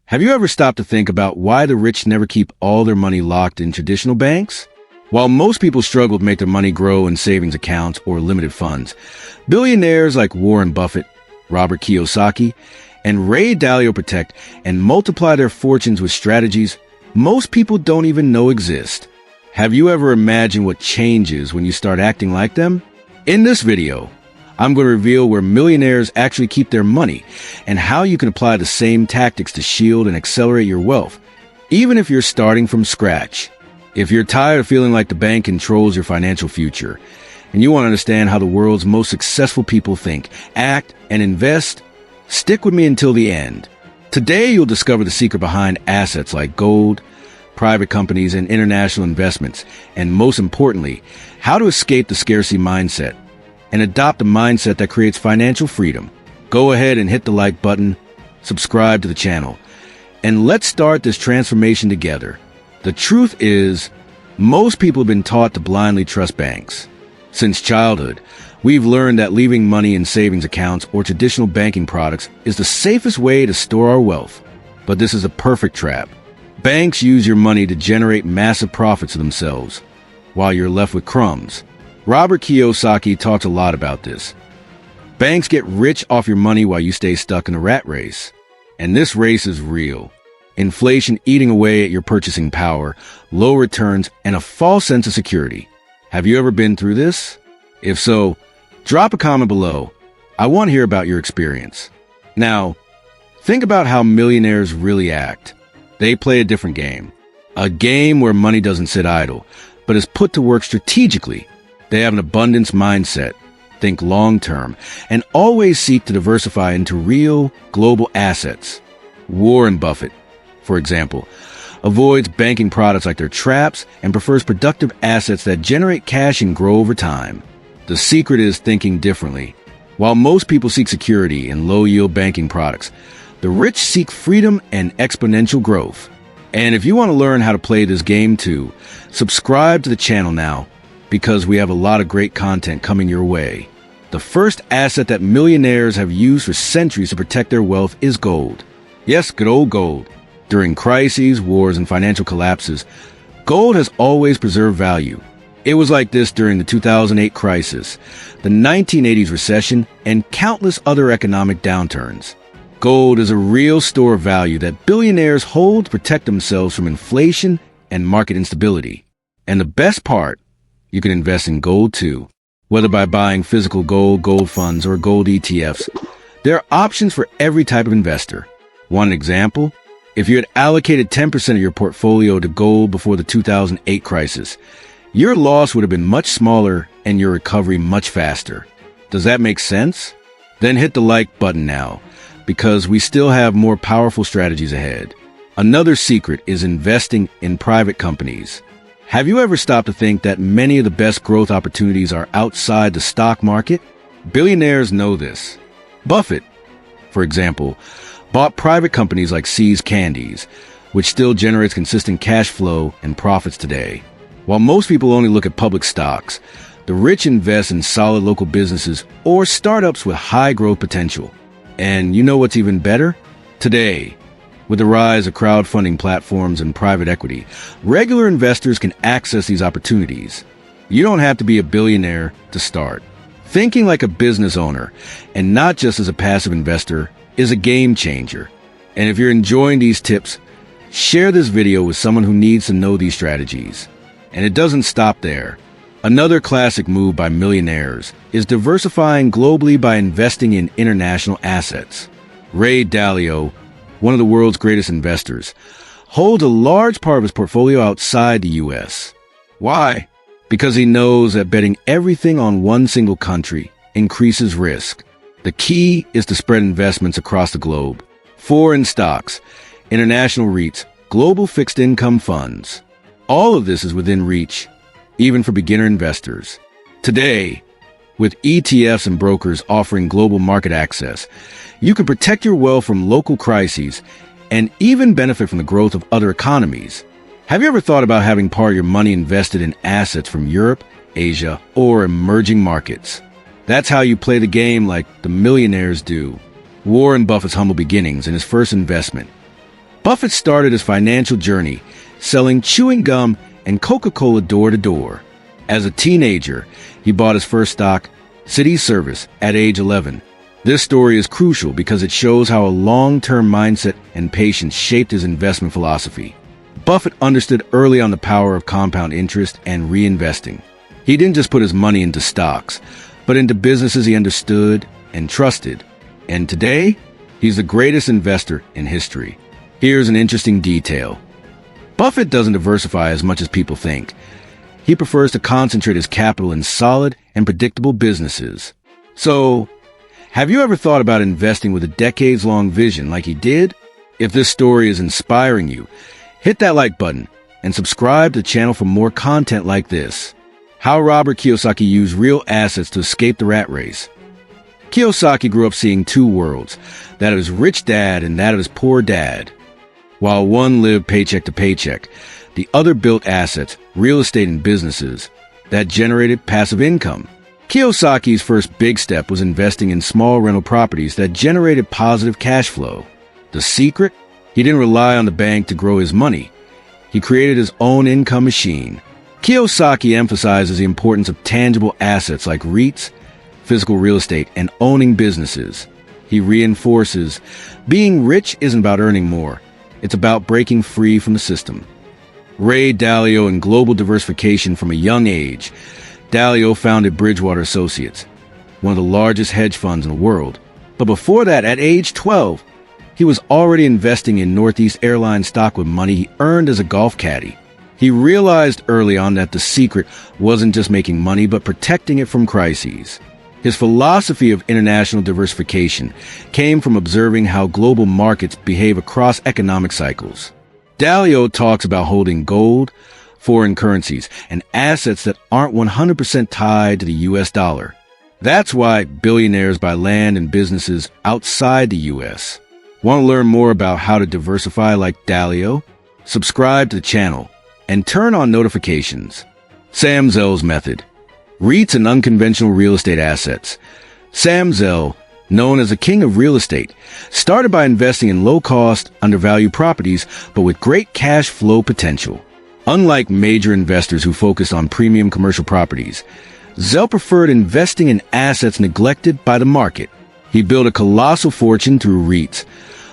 Have you ever stopped to think about why the rich never keep all their money locked in traditional banks? While most people struggle to make their money grow in savings accounts or limited funds, billionaires like Warren Buffett, Robert Kiyosaki, and Ray Dalio protect and multiply their fortunes with strategies most people don't even know exist. Have you ever imagined what changes when you start acting like them? In this video, I'm going to reveal where millionaires actually keep their money and how you can apply the same tactics to shield and accelerate your wealth, even if you're starting from scratch. If you're tired of feeling like the bank controls your financial future, and you want to understand how the world's most successful people think, act, and invest, stick with me until the end. Today, you'll discover the secret behind assets like gold, private companies, and international investments, and most importantly, how to escape the scarcity mindset and adopt a mindset that creates financial freedom. Go ahead and hit the like button, subscribe to the channel, and let's start this transformation together. The truth is, most people have been taught to blindly trust banks. Since childhood, we've learned that leaving money in savings accounts or traditional banking products is the safest way to store our wealth. But this is a perfect trap. Banks use your money to generate massive profits for themselves, while you're left with crumbs. Robert Kiyosaki talks a lot about this. Banks get rich off your money while you stay stuck in a rat race. And this race is real. Inflation eating away at your purchasing power, low returns, and a false sense of security. Have you ever been through this? If so, drop a comment below. I want to hear about your experience. Now, think about how millionaires really act. They play a different game. A game where money doesn't sit idle, but is put to work strategically. They have an abundance mindset, think long-term, and always seek to diversify into real, global assets. Warren Buffett, for example, avoids banking products like they're traps and prefers productive assets that generate cash and grow over time. The secret is thinking differently. While most people seek security in low-yield banking products, the rich seek freedom and exponential growth. And if you want to learn how to play this game too, subscribe to the channel now, because we have a lot of great content coming your way. The first asset that millionaires have used for centuries to protect their wealth is gold. Yes, good old gold. During crises, wars, and financial collapses, gold has always preserved value. It was like this during the 2008 crisis, the 1980s recession, and countless other economic downturns. Gold is a real store of value that billionaires hold to protect themselves from inflation and market instability. And the best part, you can invest in gold too. Whether by buying physical gold, gold funds, or gold ETFs, there are options for every type of investor. One example, if you had allocated 10% of your portfolio to gold before the 2008 crisis, your loss would have been much smaller and your recovery much faster. Does that make sense? Then hit the like button now, because we still have more powerful strategies ahead. Another secret is investing in private companies. Have you ever stopped to think that many of the best growth opportunities are outside the stock market? Billionaires know this. Buffett, for example, bought private companies like See's Candies, which still generates consistent cash flow and profits today. While most people only look at public stocks, the rich invest in solid local businesses or startups with high growth potential. And you know what's even better? Today, with the rise of crowdfunding platforms and private equity, regular investors can access these opportunities. You don't have to be a billionaire to start. Thinking like a business owner, and not just as a passive investor, is a game changer. And if you're enjoying these tips, share this video with someone who needs to know these strategies. And it doesn't stop there. Another classic move by millionaires is diversifying globally by investing in international assets. Ray Dalio, one of the world's greatest investors, holds a large part of his portfolio outside the U.S. Why? Because he knows that betting everything on one single country increases risk. The key is to spread investments across the globe. Foreign stocks, international REITs, global fixed income funds. All of this is within reach, even for beginner investors. Today, with ETFs and brokers offering global market access, you can protect your wealth from local crises and even benefit from the growth of other economies. Have you ever thought about having part of your money invested in assets from Europe, Asia, or emerging markets? That's how you play the game like the millionaires do. Warren Buffett's humble beginnings and his first investment. Buffett started his financial journey selling chewing gum and Coca-Cola door to door. As a teenager, he bought his first stock, City Service, at age 11. This story is crucial because it shows how a long-term mindset and patience shaped his investment philosophy. Buffett understood early on the power of compound interest and reinvesting. He didn't just put his money into stocks, but into businesses he understood and trusted. And today, he's the greatest investor in history. Here's an interesting detail. Buffett doesn't diversify as much as people think. He prefers to concentrate his capital in solid and predictable businesses. So, have you ever thought about investing with a decades-long vision like he did? If this story is inspiring you, hit that like button and subscribe to the channel for more content like this. How Robert Kiyosaki used real assets to escape the rat race. Kiyosaki grew up seeing two worlds, that of his rich dad and that of his poor dad. While one lived paycheck to paycheck, the other built assets, real estate and businesses, that generated passive income. Kiyosaki's first big step was investing in small rental properties that generated positive cash flow. The secret? He didn't rely on the bank to grow his money. He created his own income machine. Kiyosaki emphasizes the importance of tangible assets like REITs, physical real estate, and owning businesses. He reinforces, being rich isn't about earning more. It's about breaking free from the system. Ray Dalio and global diversification from a young age. Dalio founded Bridgewater Associates, one of the largest hedge funds in the world. But before that, at age 12, he was already investing in Northeast Airlines stock with money he earned as a golf caddy. He realized early on that the secret wasn't just making money, but protecting it from crises. His philosophy of international diversification came from observing how global markets behave across economic cycles. Dalio talks about holding gold, foreign currencies, and assets that aren't 100% tied to the US dollar. That's why billionaires buy land and businesses outside the US. Want to learn more about how to diversify like Dalio? Subscribe to the channel and turn on notifications. Sam Zell's method. REITs and unconventional real estate assets. Sam Zell, known as the king of real estate, started by investing in low-cost, undervalued properties, but with great cash flow potential. Unlike major investors who focused on premium commercial properties, Zell preferred investing in assets neglected by the market. He built a colossal fortune through REITs,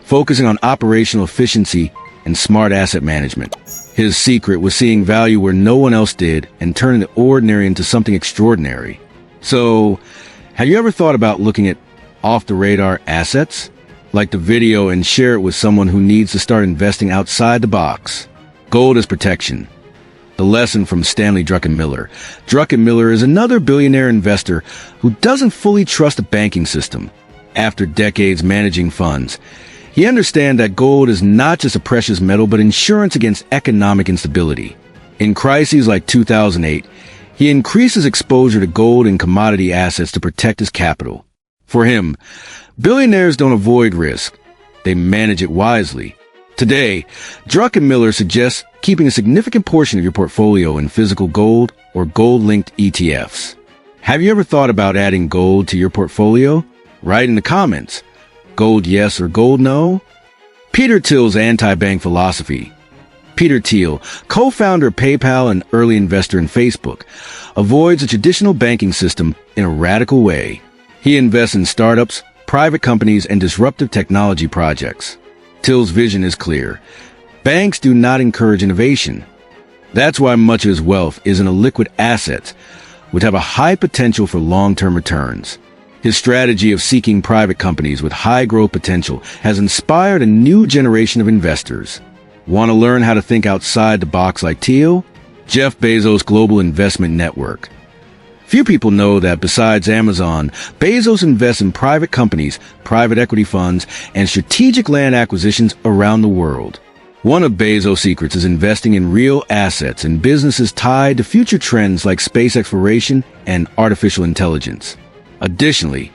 focusing on operational efficiency and smart asset management. His secret was seeing value where no one else did and turning the ordinary into something extraordinary. So, have you ever thought about looking at off-the-radar assets? Like the video and share it with someone who needs to start investing outside the box. Gold as protection. The lesson from Stanley Druckenmiller. Druckenmiller is another billionaire investor who doesn't fully trust the banking system. After decades managing funds, he understands that gold is not just a precious metal, but insurance against economic instability. In crises like 2008, he increases exposure to gold and commodity assets to protect his capital. For him, billionaires don't avoid risk. They manage it wisely. Today, Druckenmiller suggests keeping a significant portion of your portfolio in physical gold or gold-linked ETFs. Have you ever thought about adding gold to your portfolio? Write in the comments. Gold yes or gold no? Peter Thiel's anti-bank philosophy. Peter Thiel, co-founder of PayPal and early investor in Facebook, avoids a traditional banking system in a radical way. He invests in startups, private companies, and disruptive technology projects. Thiel's vision is clear. Banks do not encourage innovation. That's why much of his wealth is in liquid assets, which have a high potential for long-term returns. His strategy of seeking private companies with high growth potential has inspired a new generation of investors. Want to learn how to think outside the box like Thiel? Jeff Bezos' global investment network. Few people know that besides Amazon, Bezos invests in private companies, private equity funds, and strategic land acquisitions around the world. One of Bezos' secrets is investing in real assets and businesses tied to future trends like space exploration and artificial intelligence. Additionally,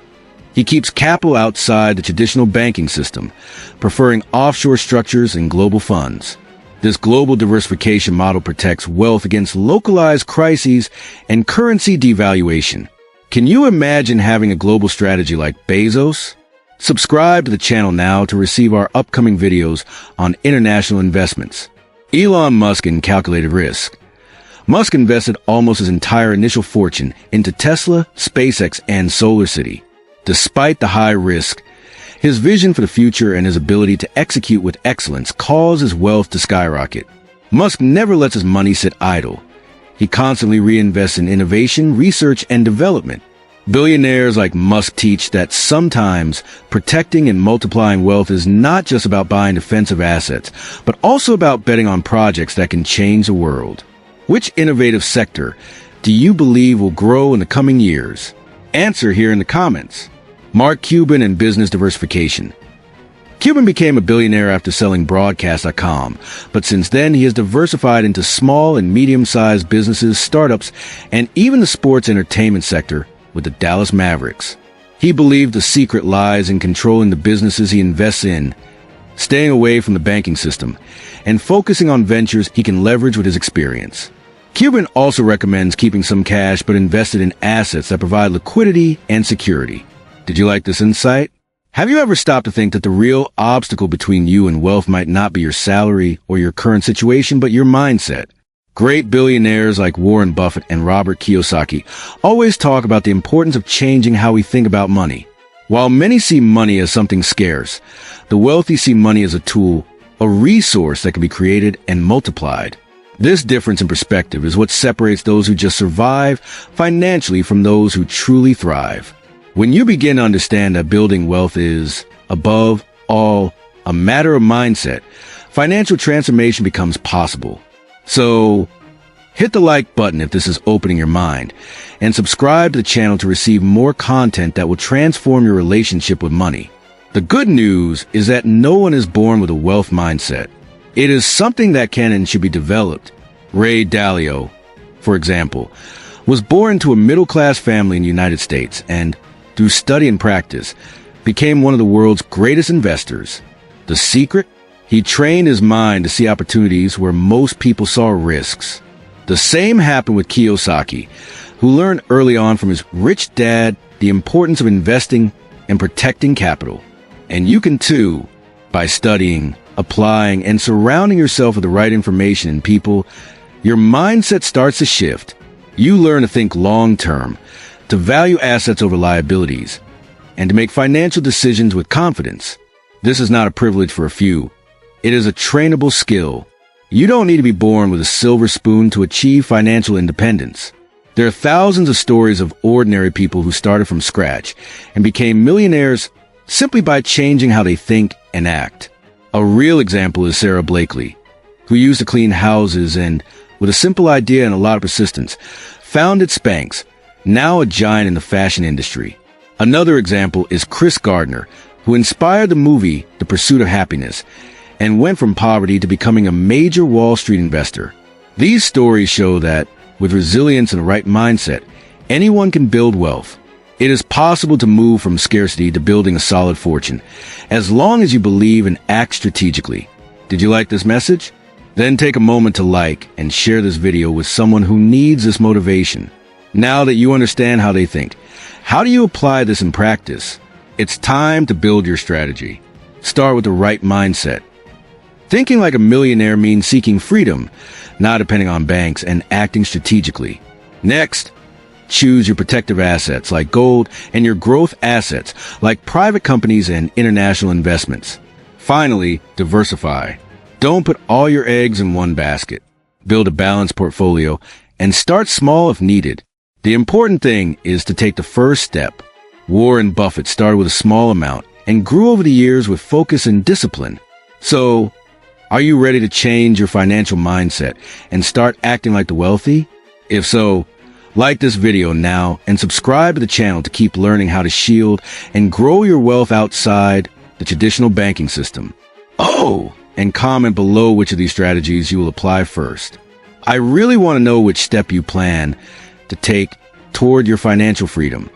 he keeps capital outside the traditional banking system, preferring offshore structures and global funds. This global diversification model protects wealth against localized crises and currency devaluation. Can you imagine having a global strategy like Bezos? Subscribe to the channel now to receive our upcoming videos on international investments. Elon Musk and calculated risk. Musk invested almost his entire initial fortune into Tesla, SpaceX, and SolarCity. Despite the high risk, his vision for the future and his ability to execute with excellence caused his wealth to skyrocket. Musk never lets his money sit idle. He constantly reinvests in innovation, research, and development. Billionaires like Musk teach that sometimes protecting and multiplying wealth is not just about buying defensive assets, but also about betting on projects that can change the world. Which innovative sector do you believe will grow in the coming years? Answer here in the comments. Mark Cuban and business diversification. Cuban became a billionaire after selling Broadcast.com, but since then he has diversified into small and medium-sized businesses, startups, and even the sports entertainment sector with the Dallas Mavericks. He believed the secret lies in controlling the businesses he invests in, staying away from the banking system, and focusing on ventures he can leverage with his experience. Cuban also recommends keeping some cash but invested in assets that provide liquidity and security. Did you like this insight? Have you ever stopped to think that the real obstacle between you and wealth might not be your salary or your current situation, but your mindset? Great billionaires like Warren Buffett and Robert Kiyosaki always talk about the importance of changing how we think about money. While many see money as something scarce, the wealthy see money as a tool, a resource that can be created and multiplied. This difference in perspective is what separates those who just survive financially from those who truly thrive. When you begin to understand that building wealth is, above all, a matter of mindset, financial transformation becomes possible. So, hit the like button if this is opening your mind, and subscribe to the channel to receive more content that will transform your relationship with money. The good news is that no one is born with a wealth mindset. It is something that can and should be developed. Ray Dalio, for example, was born into a middle-class family in the United States and, through study and practice, became one of the world's greatest investors. The secret? He trained his mind to see opportunities where most people saw risks. The same happened with Kiyosaki, who learned early on from his rich dad the importance of investing and protecting capital. And you can too, by studying, applying, and surrounding yourself with the right information and people. Your mindset starts to shift. You learn to think long-term, to value assets over liabilities, and to make financial decisions with confidence. This is not a privilege for a few. It is a trainable skill. You don't need to be born with a silver spoon to achieve financial independence. There are thousands of stories of ordinary people who started from scratch and became millionaires simply by changing how they think and act. A real example is Sarah Blakely, who used to clean houses and, with a simple idea and a lot of persistence, founded Spanx, now a giant in the fashion industry. Another example is Chris Gardner, who inspired the movie The Pursuit of Happiness and went from poverty to becoming a major Wall Street investor. These stories show that, with resilience and the right mindset, anyone can build wealth. It is possible to move from scarcity to building a solid fortune, as long as you believe and act strategically. Did you like this message? Then take a moment to like and share this video with someone who needs this motivation. Now that you understand how they think, how do you apply this in practice? It's time to build your strategy. Start with the right mindset. Thinking like a millionaire means seeking freedom, not depending on banks, and acting strategically. Next, choose your protective assets like gold and your growth assets like private companies and international investments. Finally, diversify. Don't put all your eggs in one basket. Build a balanced portfolio and start small if needed. The important thing is to take the first step. Warren Buffett started with a small amount and grew over the years with focus and discipline. So, are you ready to change your financial mindset and start acting like the wealthy? If so, like this video now and subscribe to the channel to keep learning how to shield and grow your wealth outside the traditional banking system. Oh, and comment below which of these strategies you will apply first. I really want to know which step you plan to take toward your financial freedom.